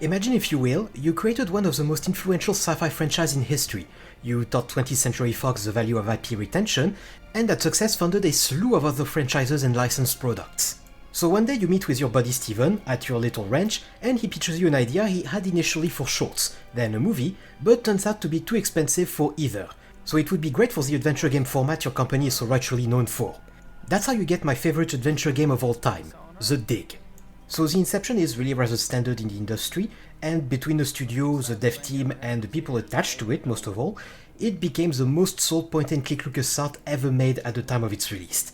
Imagine, if you will, you created one of the most influential sci-fi franchises in history. You taught 20th Century Fox the value of IP retention, and that success funded a slew of other franchises and licensed products. So one day you meet with your buddy Steven at your little ranch, and he pitches you an idea he had initially for shorts, then a movie, but turns out to be too expensive for either. So it would be great for the adventure game format your company is so rightfully known for. That's how you get my favorite adventure game of all time, The Dig. So the Inception is really rather standard in the industry, and between the studio, the dev team, and the people attached to it most of all, it became the most sold point-and-click LucasArts ever made at the time of its release.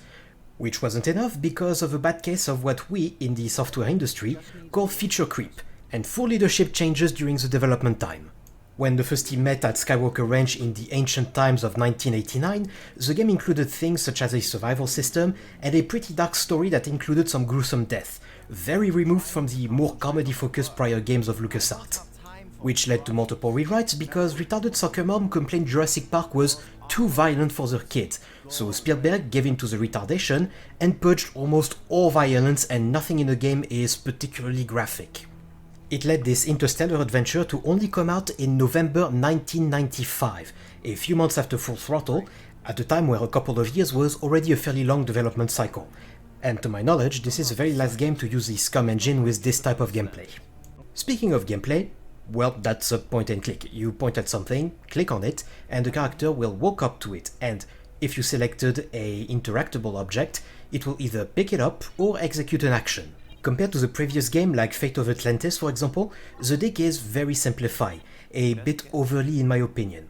Which wasn't enough because of a bad case of what we, in the software industry, call feature creep, and full leadership changes during the development time. When the first team met at Skywalker Ranch in the ancient times of 1989, the game included things such as a survival system and a pretty dark story that included some gruesome death, very removed from the more comedy-focused prior games of LucasArts. Which led to multiple rewrites because retarded soccer mom complained Jurassic Park was too violent for their kids, so Spielberg gave in to the retardation and purged almost all violence, and nothing in the game is particularly graphic. It led this interstellar adventure to only come out in November 1995, a few months after Full Throttle, at a time where a couple of years was already a fairly long development cycle. And to my knowledge, this is the very last game to use the SCUM engine with this type of gameplay. Speaking of gameplay, well, that's a point and click. You point at something, click on it, and the character will walk up to it, and if you selected a interactable object, it will either pick it up or execute an action. Compared to the previous game like Fate of Atlantis for example, the deck is very simplified, a bit overly in my opinion.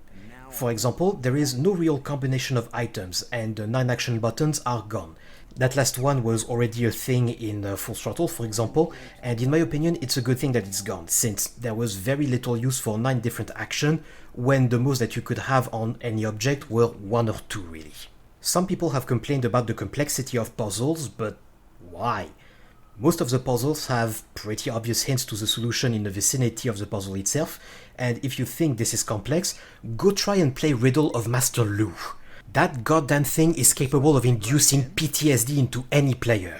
For example, there is no real combination of items and the 9 action buttons are gone. That last one was already a thing in Full Throttle for example, and in my opinion it's a good thing that it's gone, since there was very little use for 9 different actions when the most that you could have on any object were 1 or 2 really. Some people have complained about the complexity of puzzles, but why? Most of the puzzles have pretty obvious hints to the solution in the vicinity of the puzzle itself, and if you think this is complex, go try and play Riddle of Master Lu. That goddamn thing is capable of inducing PTSD into any player.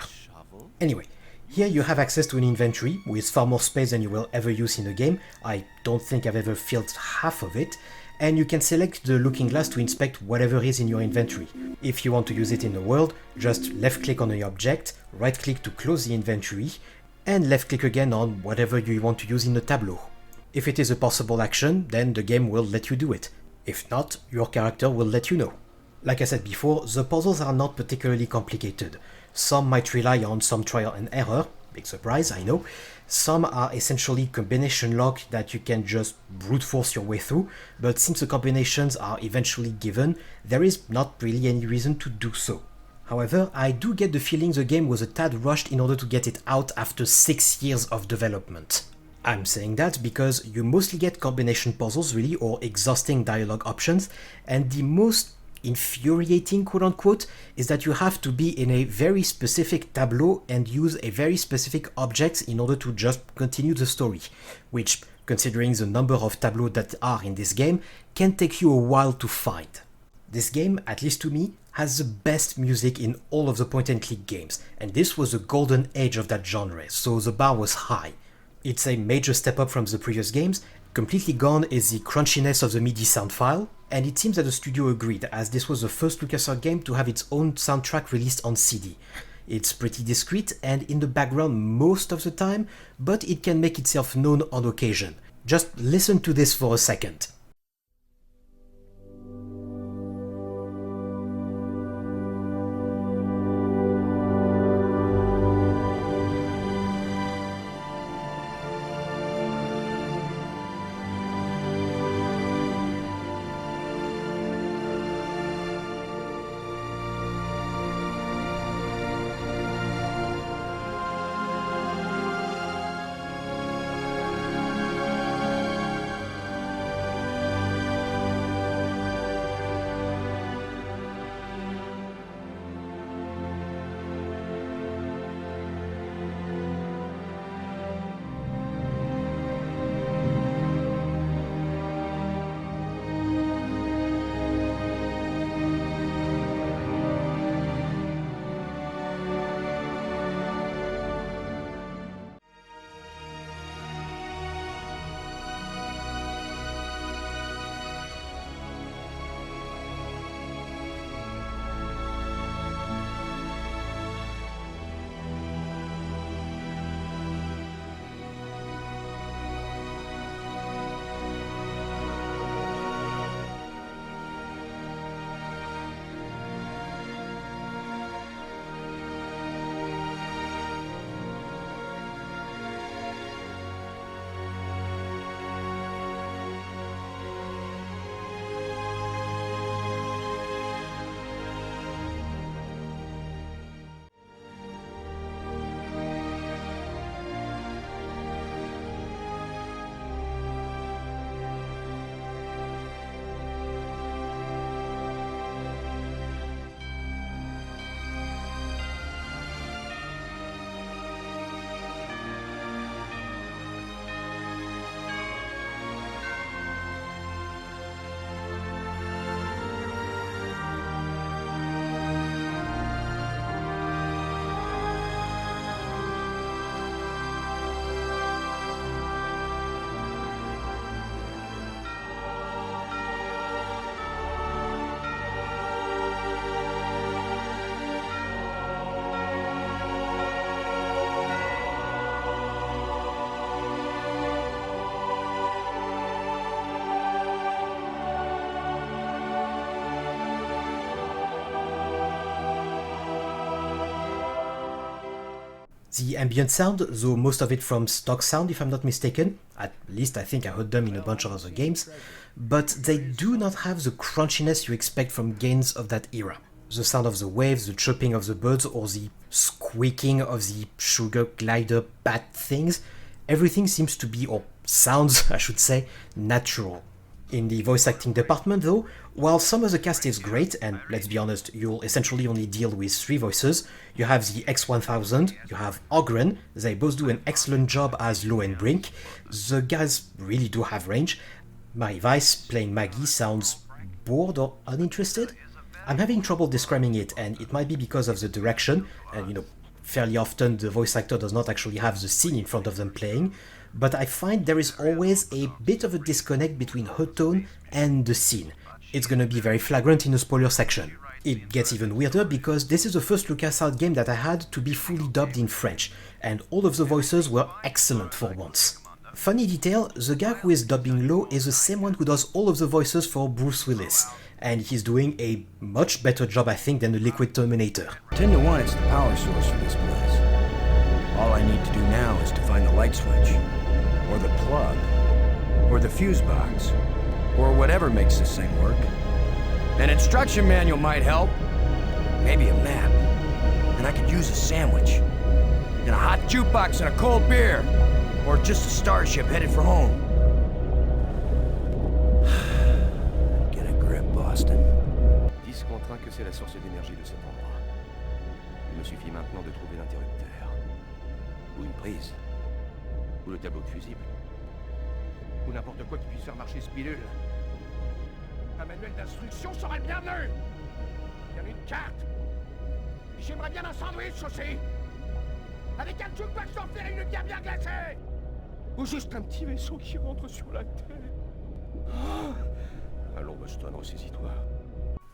Anyway, here you have access to an inventory with far more space than you will ever use in the game. I don't think I've ever filled half of it, and you can select the looking glass to inspect whatever is in your inventory. If you want to use it in the world, just left click on the object, right click to close the inventory, and left click again on whatever you want to use in the tableau. If it is a possible action, then the game will let you do it. If not, your character will let you know. Like I said before, the puzzles are not particularly complicated. Some might rely on some trial and error, big surprise, I know. Some are essentially combination lock that you can just brute force your way through, but since the combinations are eventually given, there is not really any reason to do so. However, I do get the feeling the game was a tad rushed in order to get it out after 6 years of development. I'm saying that because you mostly get combination puzzles really, or exhausting dialogue options, and the most infuriating quote-unquote is that you have to be in a very specific tableau and use a very specific object in order to just continue the story, which, considering the number of tableaux that are in this game, can take you a while to find. This game, at least to me, has the best music in all of the point-and-click games, and this was the golden age of that genre, so the bar was high. It's a major step up from the previous games. Completely gone is the crunchiness of the MIDI sound file, and it seems that the studio agreed, as this was the first LucasArts game to have its own soundtrack released on CD. It's pretty discreet and in the background most of the time, but it can make itself known on occasion. Just listen to this for a second. The ambient sound, though most of it from stock sound if I'm not mistaken, at least I think I heard them in a bunch of other games, but they do not have the crunchiness you expect from games of that era. The sound of the waves, the chirping of the birds, or the squeaking of the sugar glider bat things, everything seems to be, or sounds I should say, natural. In the voice acting department though, while some of the cast is great, and let's be honest, you'll essentially only deal with 3 voices, you have the X-1000, you have Ogren, they both do an excellent job as Lo and Brink, the guys really do have range. Mary Weiss playing Maggie sounds bored or uninterested? I'm having trouble describing it, and it might be because of the direction, and fairly often the voice actor does not actually have the scene in front of them playing, but I find there is always a bit of a disconnect between her tone and the scene. It's gonna be very flagrant in the spoiler section. It gets even weirder because this is the first LucasArts game that I had to be fully dubbed in French, and all of the voices were excellent for once. Funny detail, the guy who is dubbing Lo is the same one who does all of the voices for Bruce Willis, and he's doing a much better job I think than the Liquid Terminator. 10 to 1, it's the power source for this place. All I need to do now is to find the light switch, or the plug, or the fuse box, or whatever makes this thing work. An instruction manual might help, maybe a map, and I could use a sandwich, and a hot jukebox and a cold beer, or just a starship headed for home. Get a grip, Boston. 10 contre 1 que c'est la source d'énergie de cet endroit. Il me suffit maintenant de trouver l'interrupteur. Ou une prise. Ou le tableau de fusible. Ou n'importe quoi qui puisse faire marcher ce pilule. Un manuel d'instruction serait le bienvenu. Bien une carte. J'aimerais bien un sandwich aussi. Avec un jukebox d'enfer et une bière bien glacée. Ou juste un petit vaisseau qui rentre sur la Terre. Allons, Boston, ressaisis-toi.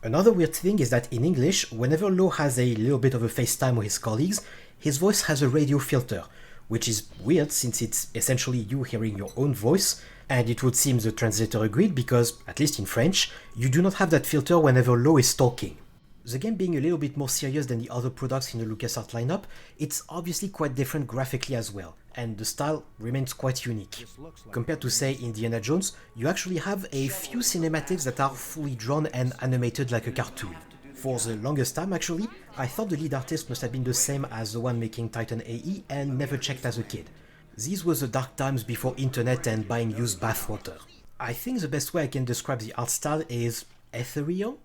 Another weird thing is that in English, whenever Lo has a little bit of a FaceTime with his colleagues, his voice has a radio filter, which is weird since it's essentially you hearing your own voice, and it would seem the translator agreed because, at least in French, you do not have that filter whenever Lo is talking. The game being a little bit more serious than the other products in the LucasArts lineup, it's obviously quite different graphically as well, and the style remains quite unique. Compared to, say, Indiana Jones, you actually have a few cinematics that are fully drawn and animated like a cartoon. For the longest time, actually, I thought the lead artist must have been the same as the one making Titan AE and never checked as a kid. These were the dark times before internet and buying used bathwater. I think the best way I can describe the art style is ethereal.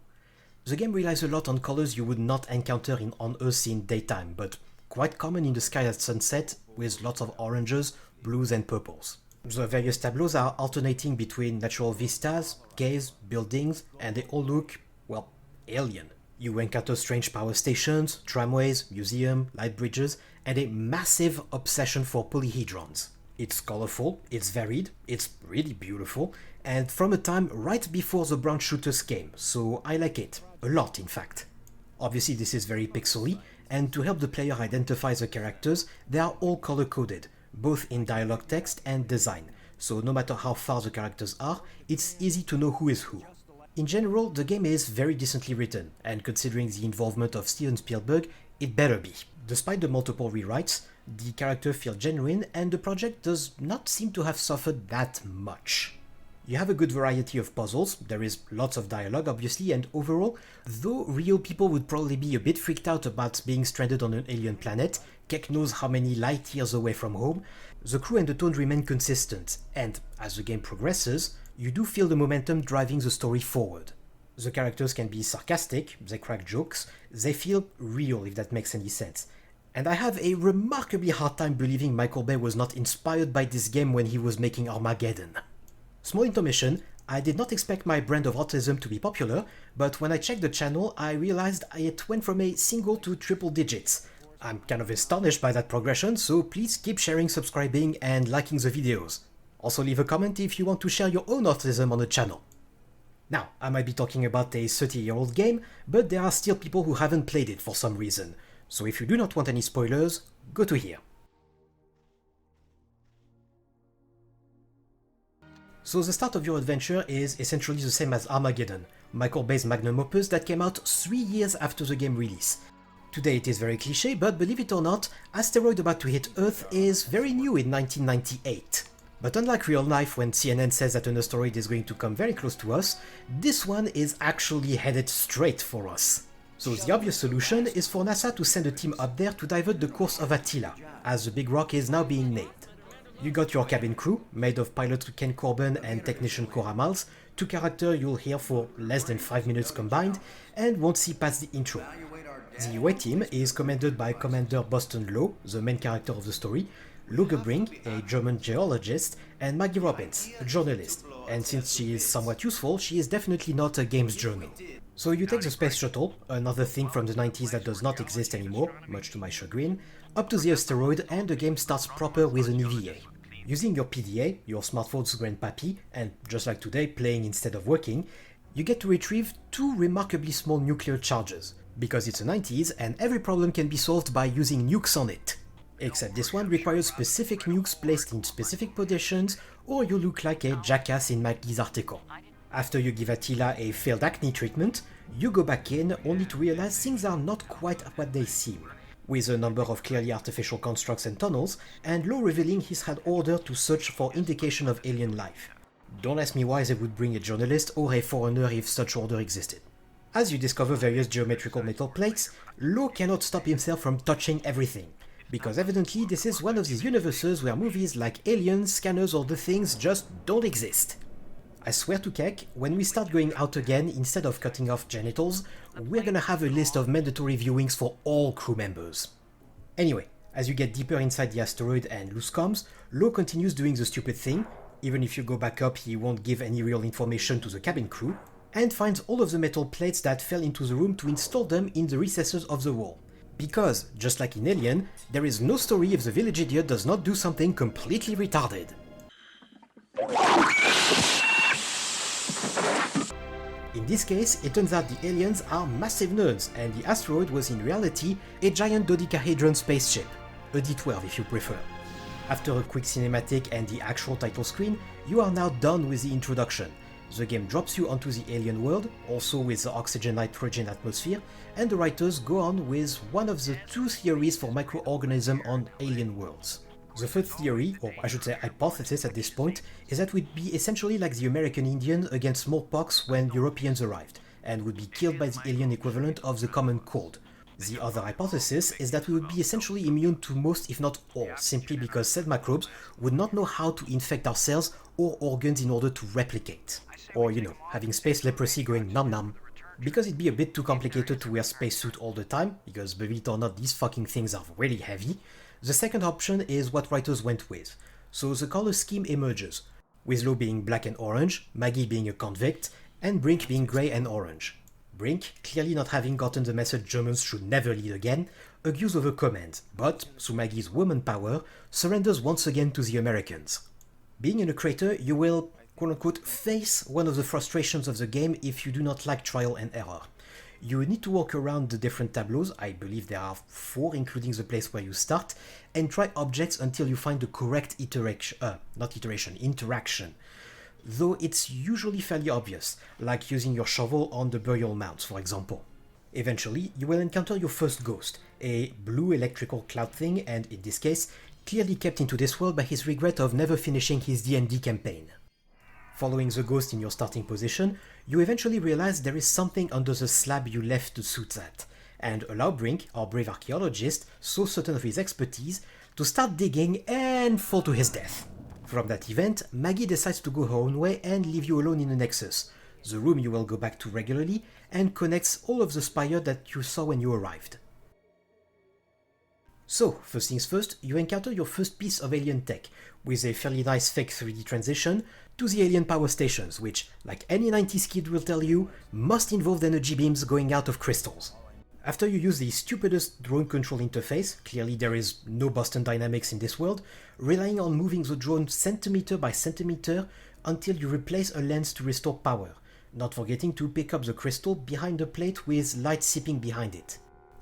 The game relies a lot on colors you would not encounter on Earth in daytime, but quite common in the sky at sunset, with lots of oranges, blues and purples. The various tableaus are alternating between natural vistas, caves, buildings, and they all look, well, alien. You encounter strange power stations, tramways, museums, light bridges, and a massive obsession for polyhedrons. It's colorful, it's varied, it's really beautiful, and from a time right before the brown shooters came, so I like it. A lot, in fact. Obviously this is very pixely, and to help the player identify the characters, they are all color-coded, both in dialogue text and design, so no matter how far the characters are, it's easy to know who is who. In general, the game is very decently written, and considering the involvement of Steven Spielberg, it better be. Despite the multiple rewrites, the characters feel genuine, and the project does not seem to have suffered that much. You have a good variety of puzzles, there is lots of dialogue obviously, and overall, though real people would probably be a bit freaked out about being stranded on an alien planet, Keck knows how many light years away from home, the crew and the tone remain consistent, and as the game progresses, you do feel the momentum driving the story forward. The characters can be sarcastic, they crack jokes, they feel real if that makes any sense. And I have a remarkably hard time believing Michael Bay was not inspired by this game when he was making Armageddon. Small intermission, I did not expect my brand of autism to be popular, but when I checked the channel I realized it went from a single to triple digits. I'm kind of astonished by that progression, so please keep sharing, subscribing and liking the videos. Also leave a comment if you want to share your own autism on the channel. Now, I might be talking about a 30-year-old game, but there are still people who haven't played it for some reason, so if you do not want any spoilers, go to here. So the start of your adventure is essentially the same as Armageddon, Michael Bay's magnum opus that came out 3 years after the game release. Today it is very cliché, but believe it or not, asteroid about to hit Earth is very new in 1998. But unlike real life, when CNN says that an asteroid is going to come very close to us, this one is actually headed straight for us. So the obvious solution is for NASA to send a team up there to divert the course of Attila, as the big rock is now being named. You got your cabin crew, made of pilot Ken Corbin and technician Cora Miles, two characters you'll hear for less than 5 minutes combined, and won't see past the intro. The away team is commanded by Commander Boston Lowe, the main character of the story, Luger Brink, a German geologist, and Maggie Robbins, a journalist, and since she is somewhat useful, she is definitely not a games journal. So you take the space shuttle, another thing from the 90s that does not exist anymore, much to my chagrin, up to the asteroid, and the game starts proper with an EVA. Using your PDA, your smartphone's grandpappy, and just like today, playing instead of working, you get to retrieve two remarkably small nuclear charges, because it's the 90s and every problem can be solved by using nukes on it. Except this one requires specific nukes placed in specific positions, or you look like a jackass in Maggie's article. After you give Attila a failed acne treatment, you go back in only to realize things are not quite what they seem, with a number of clearly artificial constructs and tunnels, and Lowe revealing he's had order to search for indication of alien life. Don't ask me why they would bring a journalist or a foreigner if such order existed. As you discover various geometrical metal plates, Lowe cannot stop himself from touching everything, because evidently this is one of these universes where movies like Aliens, Scanners or The Things just don't exist. I swear to Keck, when we start going out again, instead of cutting off genitals, we're gonna have a list of mandatory viewings for all crew members. Anyway, as you get deeper inside the asteroid and lose comms, Lowe continues doing the stupid thing, even if you go back up he won't give any real information to the cabin crew, and finds all of the metal plates that fell into the room to install them in the recesses of the wall. Because, just like in Alien, there is no story if the village idiot does not do something completely retarded. In this case, it turns out the aliens are massive nerds, and the asteroid was in reality a giant dodecahedron spaceship, a D-12 if you prefer. After a quick cinematic and the actual title screen, you are now done with the introduction. The game drops you onto the alien world, also with the oxygen-nitrogen atmosphere, and the writers go on with one of the two theories for microorganisms on alien worlds. The third theory, or I should say hypothesis at this point, is that we'd be essentially like the American Indians against smallpox when Europeans arrived, and would be killed by the alien equivalent of the common cold. The other hypothesis is that we would be essentially immune to most if not all, simply because said microbes would not know how to infect our cells or organs in order to replicate. Or, you know, having space leprosy going nom nom. Because it'd be a bit too complicated to wear spacesuit all the time, because believe it or not these fucking things are really heavy, the second option is what writers went with. So the color scheme emerges, with Lowe being black and orange, Maggie being a convict, and Brink being grey and orange. Brink, clearly not having gotten the message Germans should never lead again, argues over command, but, through Maggie's woman power, surrenders once again to the Americans. Being in a crater, you will, quote-unquote, face one of the frustrations of the game if you do not like trial and error. You need to walk around the different tableaus, I believe there are 4 including the place where you start, and try objects until you find the correct interaction. Though it's usually fairly obvious, like using your shovel on the burial mounds, for example. Eventually, you will encounter your first ghost, a blue electrical cloud thing, and in this case, clearly kept into this world by his regret of never finishing his D&D campaign. Following the ghost in your starting position, you eventually realize there is something under the slab you left the suits at, and allow Brink, our brave archaeologist, so certain of his expertise, to start digging and fall to his death. From that event, Maggie decides to go her own way and leave you alone in the Nexus, the room you will go back to regularly, and connects all of the spire that you saw when you arrived. So, first things first, you encounter your first piece of alien tech, with a fairly nice fake 3D transition to the alien power stations, which, like any 90s kid will tell you, must involve energy beams going out of crystals. After you use the stupidest drone control interface, clearly there is no Boston Dynamics in this world, relying on moving the drone centimeter by centimeter until you replace a lens to restore power, not forgetting to pick up the crystal behind the plate with light seeping behind it.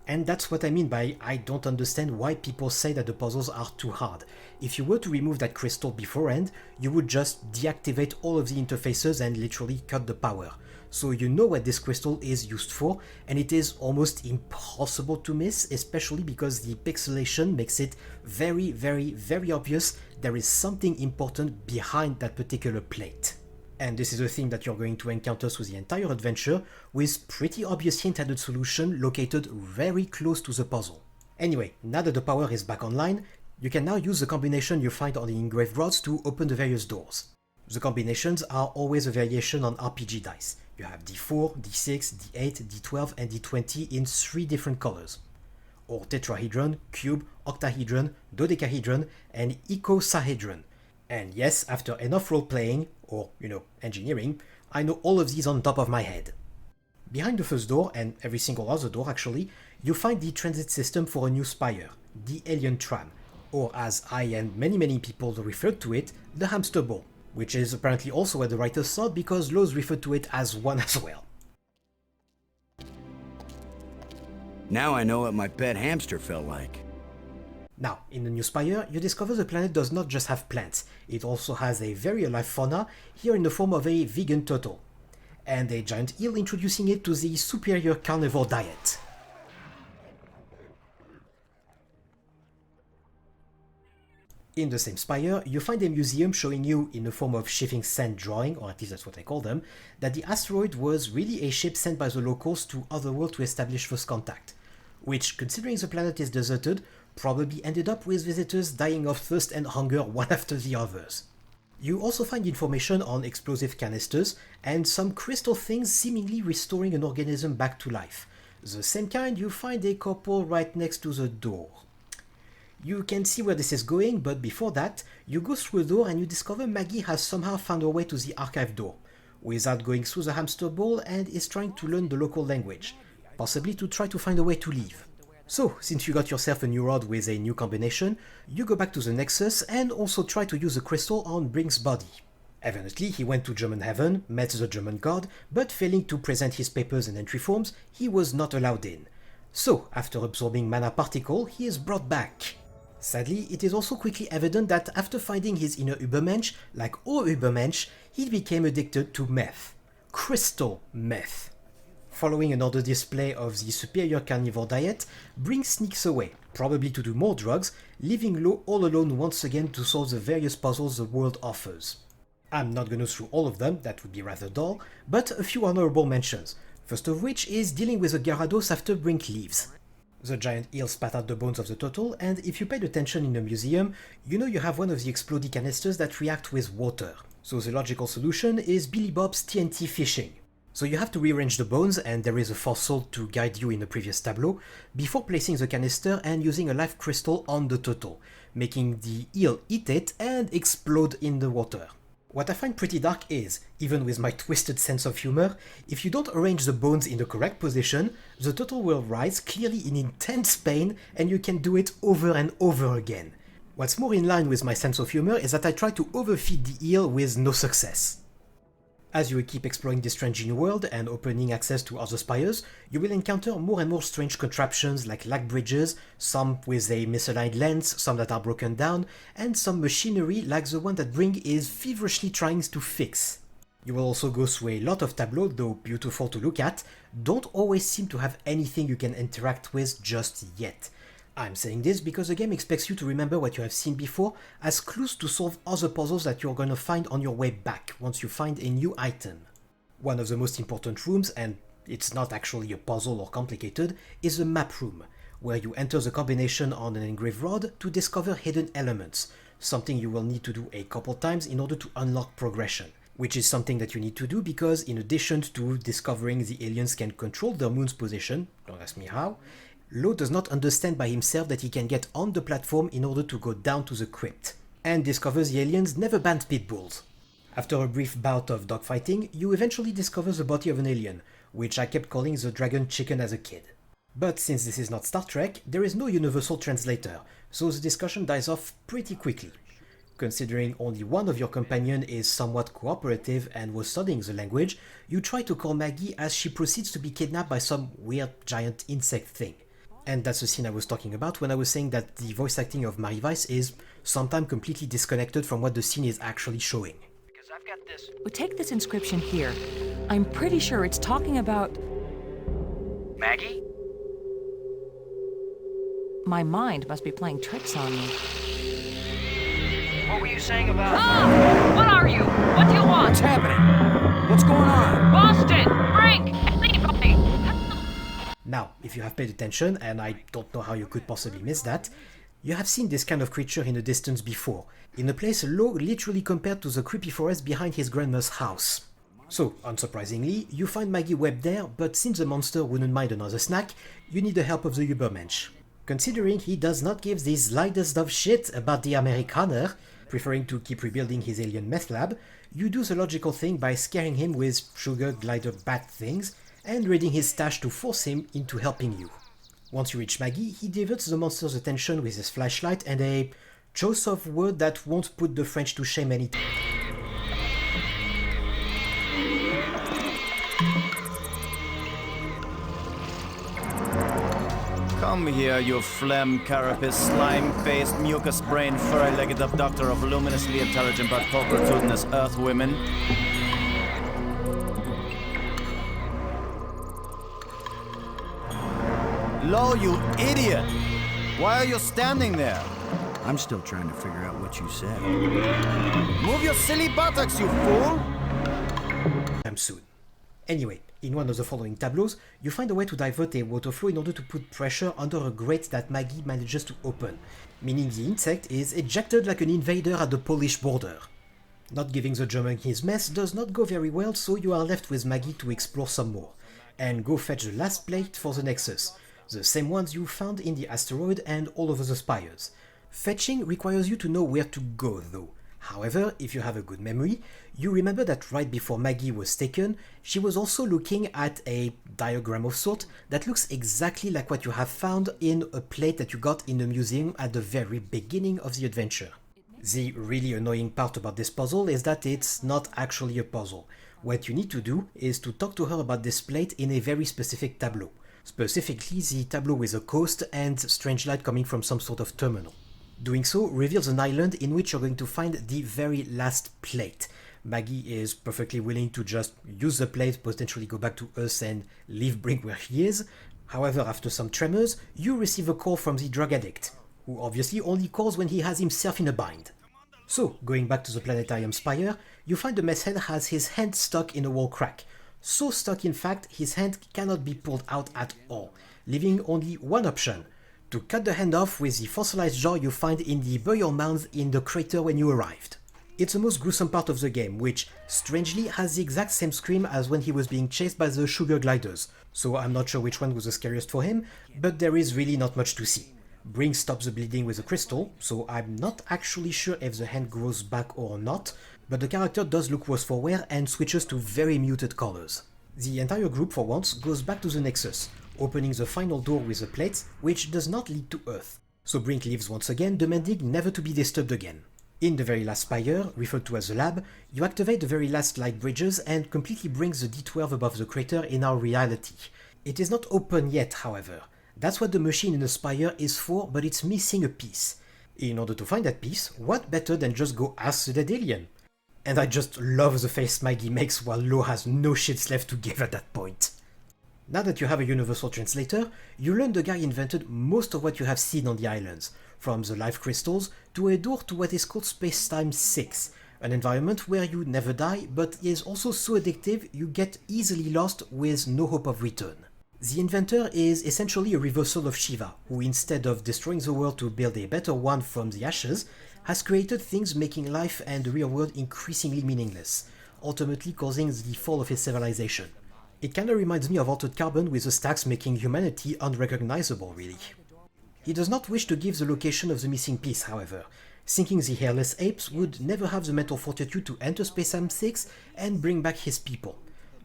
And that's what I mean by I don't understand why people say that the puzzles are too hard. If you were to remove that crystal beforehand, you would just deactivate all of the interfaces and literally cut the power. so you know what this crystal is used for, and it is almost impossible to miss, especially because the pixelation makes it very, very, very obvious there is something important behind that particular plate. And this is a theme that you're going to encounter through the entire adventure, with pretty obvious hint-added solution located very close to the puzzle. Anyway, now that the power is back online, you can now use the combination you find on the engraved rods to open the various doors. The combinations are always a variation on RPG dice. You have D4, D6, D8, D12 and D20 in 3 different colors. Or tetrahedron, cube, octahedron, dodecahedron and icosahedron. And yes, after enough role-playing, or, engineering, I know all of these on top of my head. Behind the first door, and every single other door actually, you find the transit system for a new spire, the Alien Tram, or as I and many people referred to it, the hamster ball, which is apparently also what the writers thought because Lowe's referred to it as one as well. Now I know what my pet hamster felt like. Now, in the new spire, you discover the planet does not just have plants, it also has a very alive fauna, here in the form of a vegan turtle, and a giant eel introducing it to the superior carnivore diet. In the same spire, you find a museum showing you, in the form of shifting sand drawing, or at least that's what I call them, that the asteroid was really a ship sent by the locals to Otherworld to establish first contact, which, considering the planet is deserted, probably ended up with visitors dying of thirst and hunger one after the others. You also find information on explosive canisters and some crystal things seemingly restoring an organism back to life. The same kind you find a couple right next to the door. You can see where this is going, but before that, you go through a door and you discover Maggie has somehow found her way to the archive door, without going through the hamster ball, and is trying to learn the local language, possibly to try to find a way to leave. So, since you got yourself a new rod with a new combination, you go back to the Nexus and also try to use the crystal on Brink's body. Evidently, he went to German heaven, met the German god, but failing to present his papers and entry forms, he was not allowed in. So, after absorbing mana particle, he is brought back. Sadly, it is also quickly evident that after finding his inner Übermensch, like all Übermensch, he became addicted to meth. Crystal meth. Following another display of the superior carnivore diet, Brink sneaks away, probably to do more drugs, leaving Lo all alone once again to solve the various puzzles the world offers. I'm not gonna through all of them, that would be rather dull, but a few honorable mentions, first of which is dealing with the Gyarados after Brink leaves. The giant eel spat out the bones of the turtle, and if you paid attention in the museum, you know you have one of the explodey canisters that react with water. So the logical solution is Billy Bob's TNT fishing. So you have to rearrange the bones, and there is a fossil to guide you in the previous tableau, before placing the canister and using a life crystal on the turtle, making the eel eat it and explode in the water. What I find pretty dark is, even with my twisted sense of humor, if you don't arrange the bones in the correct position, the turtle will rise clearly in intense pain and you can do it over and over again. What's more in line with my sense of humor is that I try to overfeed the eel with no success. As you keep exploring this strange new world and opening access to other spires, you will encounter more and more strange contraptions like lag bridges, some with a misaligned lens, some that are broken down, and some machinery like the one that Brink is feverishly trying to fix. You will also go through a lot of tableaux, though beautiful to look at, don't always seem to have anything you can interact with just yet. I'm saying this because the game expects you to remember what you have seen before as clues to solve other puzzles that you're gonna find on your way back once you find a new item. One of the most important rooms, and it's not actually a puzzle or complicated, is the map room, where you enter the combination on an engraved rod to discover hidden elements, something you will need to do a couple times in order to unlock progression. Which is something that you need to do because in addition to discovering the aliens can control their moon's position, don't ask me how, Lo does not understand by himself that he can get on the platform in order to go down to the crypt, and discovers the aliens never banned pitbulls. After a brief bout of dogfighting, you eventually discover the body of an alien, which I kept calling the dragon chicken as a kid. But since this is not Star Trek, there is no universal translator, so the discussion dies off pretty quickly. Considering only one of your companion is somewhat cooperative and was studying the language, you try to call Maggie as she proceeds to be kidnapped by some weird giant insect thing. And that's the scene I was talking about when I was saying that the voice acting of Mary Weiss is sometimes completely disconnected from what the scene is actually showing. Because I've at this. Well, take this inscription here. I'm pretty sure it's talking about... Maggie? My mind must be playing tricks on me. What were you saying about... Ah! What are you? What do you want? What's happening? What's going on? Boston! Brink! Anybody! Now, if you have paid attention, and I don't know how you could possibly miss that, you have seen this kind of creature in the distance before, in a place low literally compared to the creepy forest behind his grandma's house. So, unsurprisingly, you find Maggie Webb there, but since the monster wouldn't mind another snack, you need the help of the Übermensch. Considering he does not give the slightest of shit about the Amerikaner, preferring to keep rebuilding his alien meth lab, you do the logical thing by scaring him with sugar glider bat things, and raiding his stash to force him into helping you. Once you reach Maggie, he diverts the monster's attention with his flashlight and a choice of word that won't put the French to shame any time. Come here, you phlegm, carapace, slime-faced, mucus-brained, furry-legged abductor of luminously intelligent but pulchritudinous earth women. Lo, you idiot! Why are you standing there? I'm still trying to figure out what you said. Move your silly buttocks, you fool! Soon. Anyway, in one of the following tableaus, you find a way to divert a water flow in order to put pressure under a grate that Maggie manages to open, meaning the insect is ejected like an invader at the Polish border. Not giving the German his mess does not go very well, so you are left with Maggie to explore some more, and go fetch the last plate for the Nexus, the same ones you found in the asteroid and all over the spires. Fetching requires you to know where to go though. However, if you have a good memory, you remember that right before Maggie was taken, she was also looking at a diagram of sort that looks exactly like what you have found in a plate that you got in the museum at the very beginning of the adventure. The really annoying part about this puzzle is that it's not actually a puzzle. What you need to do is to talk to her about this plate in a very specific tableau. Specifically the tableau with a coast and strange light coming from some sort of terminal. Doing so reveals an island in which you're going to find the very last plate. Maggie is perfectly willing to just use the plate, potentially go back to Earth and leave Brink where he is. However, after some tremors, you receive a call from the drug addict, who obviously only calls when he has himself in a bind. So, going back to the planetarium spire, you find the mess head has his hand stuck in a wall crack. So stuck in fact, his hand cannot be pulled out at all, leaving only one option: to cut the hand off with the fossilized jaw you find in the burial mounds in the crater when you arrived. It's the most gruesome part of the game, which, strangely, has the exact same scream as when he was being chased by the sugar gliders, so I'm not sure which one was the scariest for him, but there is really not much to see. Brink stops the bleeding with a crystal, so I'm not actually sure if the hand grows back or not, but the character does look worse for wear and switches to very muted colors. The entire group, for once, goes back to the Nexus, opening the final door with a plate, which does not lead to Earth. So Brink leaves once again, demanding never to be disturbed again. In the very last spire, referred to as the lab, you activate the very last light bridges and completely brings the D12 above the crater in our reality. It is not open yet, however. That's what the machine in the spire is for, but it's missing a piece. In order to find that piece, what better than just go ask the dead alien? And I just love the face Maggie makes while Lo has no shits left to give at that point. Now that you have a universal translator, you learn the guy invented most of what you have seen on the islands, from the life crystals to a door to what is called Space-Time 6, an environment where you never die, but is also so addictive you get easily lost with no hope of return. The inventor is essentially a reversal of Shiva, who instead of destroying the world to build a better one from the ashes, has created things making life and the real world increasingly meaningless, ultimately causing the fall of his civilization. It kinda reminds me of Altered Carbon with the stacks making humanity unrecognizable, really. He does not wish to give the location of the missing piece, however, thinking the hairless apes would never have the mental fortitude to enter Space-Time 6 and bring back his people.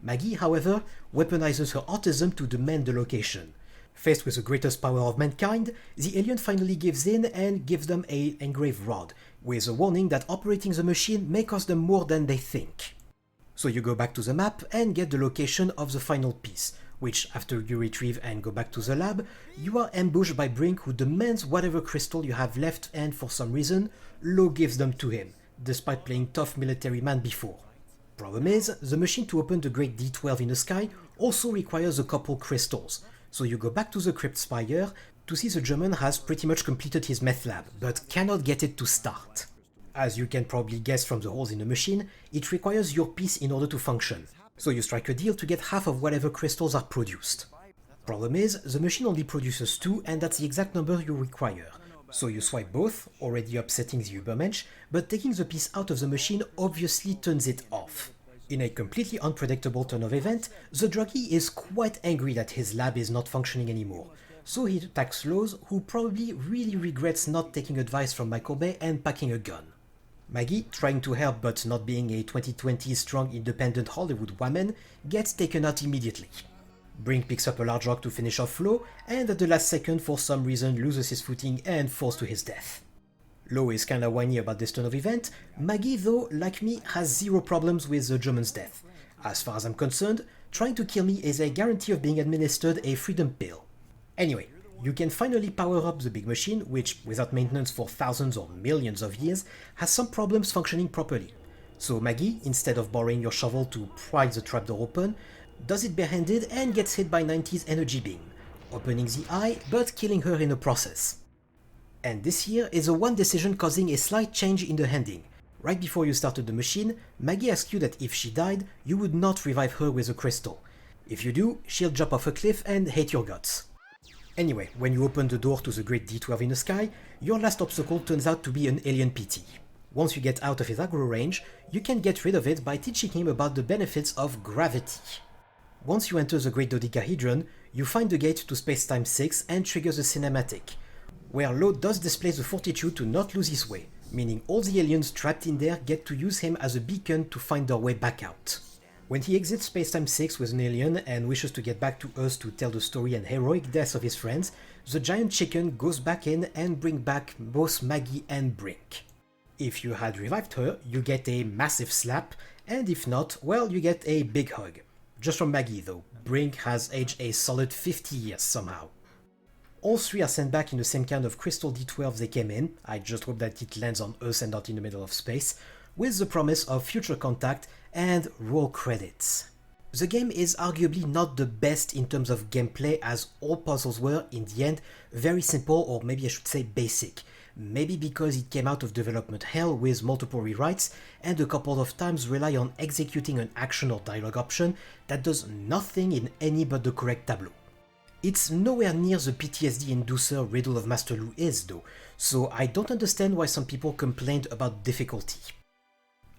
Maggie, however, weaponizes her autism to demand the location. Faced with the greatest power of mankind, the alien finally gives in and gives them an engraved rod, with a warning that operating the machine may cost them more than they think. So you go back to the map and get the location of the final piece, which, after you retrieve and go back to the lab, you are ambushed by Brink, who demands whatever crystal you have left, and for some reason, Lo gives them to him, despite playing tough military man before. Problem is, the machine to open the Great D12 in the sky also requires a couple crystals, so you go back to the crypt spire to see the German has pretty much completed his meth lab, but cannot get it to start. As you can probably guess from the holes in the machine, it requires your piece in order to function, so you strike a deal to get half of whatever crystals are produced. Problem is, the machine only produces 2 and that's the exact number you require. So you swipe both, already upsetting the Übermensch, but taking the piece out of the machine obviously turns it off. In a completely unpredictable turn of event, the druggie is quite angry that his lab is not functioning anymore, so he attacks Lowe's, who probably really regrets not taking advice from Michael Bay and packing a gun. Maggie, trying to help but not being a 2020s strong independent Hollywood woman, gets taken out immediately. Brink picks up a large rock to finish off Flo, and at the last second for some reason loses his footing and falls to his death. Lo is kinda whiny about this turn of event. Maggie, though, like me, has zero problems with the German's death. As far as I'm concerned, trying to kill me is a guarantee of being administered a freedom pill. Anyway, you can finally power up the big machine, which, without maintenance for thousands or millions of years, has some problems functioning properly. So Maggie, instead of borrowing your shovel to pry the trapdoor open, does it barehanded and gets hit by 90's energy beam, opening the eye but killing her in the process. And this here is the one decision causing a slight change in the ending. Right before you started the machine, Maggie asks you that if she died, you would not revive her with a crystal. If you do, she'll jump off a cliff and hate your guts. Anyway, when you open the door to the Great D12 in the sky, your last obstacle turns out to be an alien PT. Once you get out of his aggro range, you can get rid of it by teaching him about the benefits of gravity. Once you enter the Great Dodecahedron, you find the gate to Space-Time 6 and triggers a cinematic, where Lo does display the fortitude to not lose his way, meaning all the aliens trapped in there get to use him as a beacon to find their way back out. When he exits Space-Time 6 with an alien and wishes to get back to Earth to tell the story and heroic deaths of his friends, the giant chicken goes back in and brings back both Maggie and Brink. If you had revived her, you get a massive slap, and if not, well, you get a big hug. Just from Maggie though, Brink has aged a solid 50 years somehow. All three are sent back in the same kind of crystal D12 they came in, I just hope that it lands on Earth and not in the middle of space, with the promise of future contact and roll credits. The game is arguably not the best in terms of gameplay, as all puzzles were, in the end, very simple, or maybe I should say basic. Maybe because it came out of development hell with multiple rewrites and a couple of times rely on executing an action or dialogue option that does nothing in any but the correct tableau. It's nowhere near the PTSD inducer Riddle of Master Lu is though, so I don't understand why some people complained about difficulty.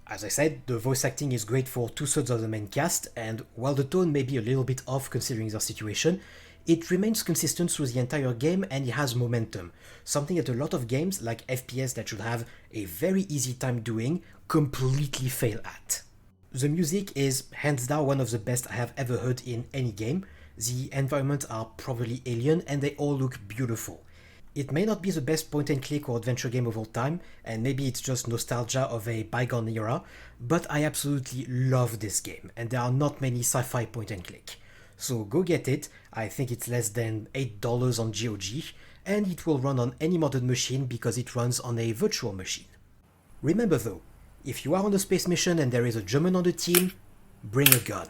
As I said, the voice acting is great for 2/3 of the main cast, and while the tone may be a little bit off considering their situation, it remains consistent through the entire game and it has momentum, something that a lot of games, like FPS that should have a very easy time doing, completely fail at. The music is hands down one of the best I have ever heard in any game. The environments are probably alien and they all look beautiful. It may not be the best point-and-click or adventure game of all time, and maybe it's just nostalgia of a bygone era, but I absolutely love this game, and there are not many sci-fi point-and-click. So go get it, I think it's less than $8 on GOG, and it will run on any modern machine because it runs on a virtual machine. Remember though, if you are on a space mission and there is a German on the team, bring a gun.